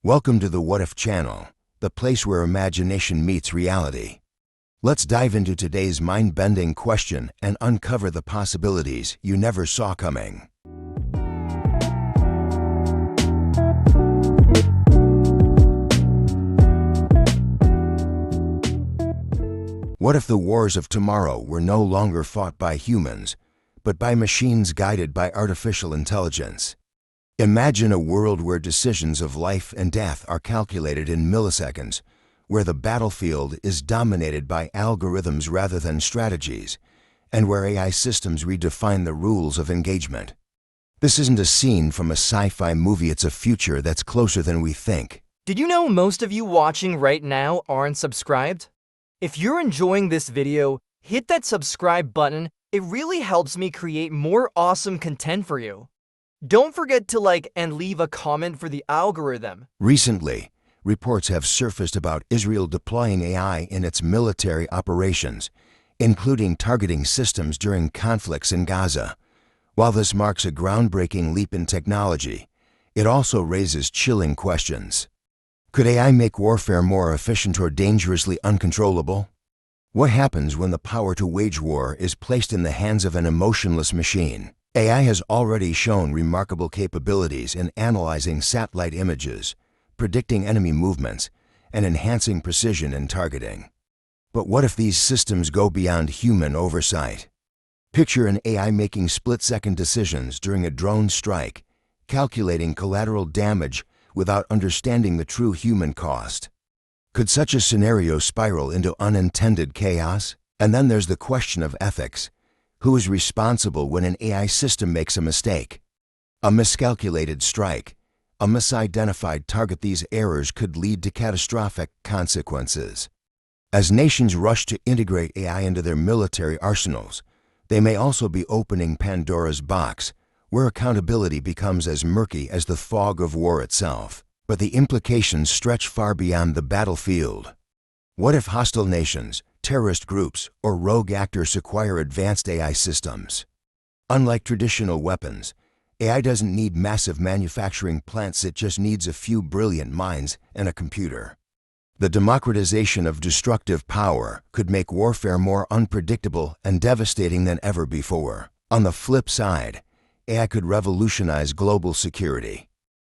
Welcome to the What If channel, the place where imagination meets reality. Let's dive into today's mind-bending question and uncover the possibilities you never saw coming. What if the wars of tomorrow were no longer fought by humans, but by machines guided by artificial intelligence? Imagine a world where decisions of life and death are calculated in milliseconds, where the battlefield is dominated by algorithms rather than strategies, and where AI systems redefine the rules of engagement. This isn't a scene from a sci-fi movie, it's a future that's closer than we think. Did you know most of you watching right now aren't subscribed? If you're enjoying this video, hit that subscribe button. It really helps me create more awesome content for you. Don't forget to like and leave a comment for the algorithm. Recently, reports have surfaced about Israel deploying AI in its military operations, including targeting systems during conflicts in Gaza. While this marks a groundbreaking leap in technology, it also raises chilling questions. Could AI make warfare more efficient or dangerously uncontrollable? What happens when the power to wage war is placed in the hands of an emotionless machine? AI has already shown remarkable capabilities in analyzing satellite images, predicting enemy movements, and enhancing precision in targeting. But what if these systems go beyond human oversight? Picture an AI making split-second decisions during a drone strike, calculating collateral damage without understanding the true human cost. Could such a scenario spiral into unintended chaos? And then there's the question of ethics. Who is responsible when an AI system makes a mistake? A miscalculated strike, a misidentified target. These errors could lead to catastrophic consequences. As nations rush to integrate AI into their military arsenals, they may also be opening Pandora's box, where accountability becomes as murky as the fog of war itself. But the implications stretch far beyond the battlefield. What if hostile nations, terrorist groups, or rogue actors acquire advanced AI systems? Unlike traditional weapons, AI doesn't need massive manufacturing plants, it just needs a few brilliant minds and a computer. The democratization of destructive power could make warfare more unpredictable and devastating than ever before. On the flip side, AI could revolutionize global security.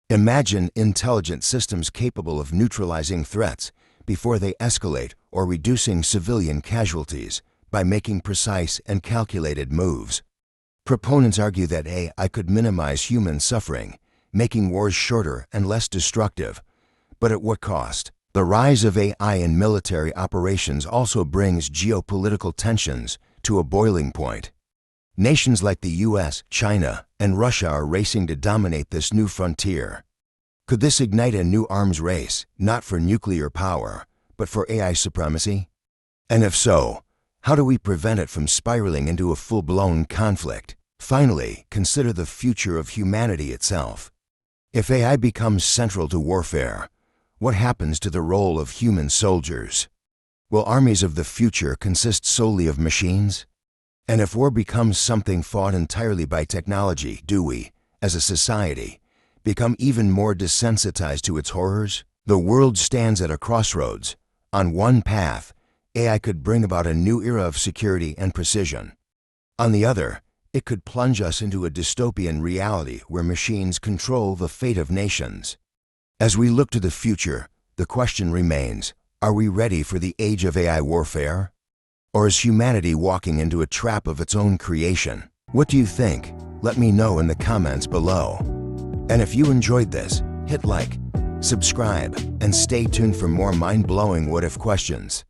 Imagine intelligent systems capable of neutralizing threats before they escalate or reducing civilian casualties by making precise and calculated moves. Proponents argue that AI could minimize human suffering, making wars shorter and less destructive. But at what cost? The rise of AI in military operations also brings geopolitical tensions to a boiling point. Nations like the US, China, and Russia are racing to dominate this new frontier. Could this ignite a new arms race, not for nuclear power, but for AI supremacy? And if so, how do we prevent it from spiraling into a full-blown conflict? Finally, consider the future of humanity itself. If AI becomes central to warfare, what happens to the role of human soldiers? Will armies of the future consist solely of machines? And if war becomes something fought entirely by technology, do we, as a society, become even more desensitized to its horrors? The world stands at a crossroads. On one path, AI could bring about a new era of security and precision. On the other, it could plunge us into a dystopian reality where machines control the fate of nations. As we look to the future, the question remains, are we ready for the age of AI warfare? Or is humanity walking into a trap of its own creation? What do you think? Let me know in the comments below. And if you enjoyed this, hit like, subscribe, and stay tuned for more mind-blowing what-if questions.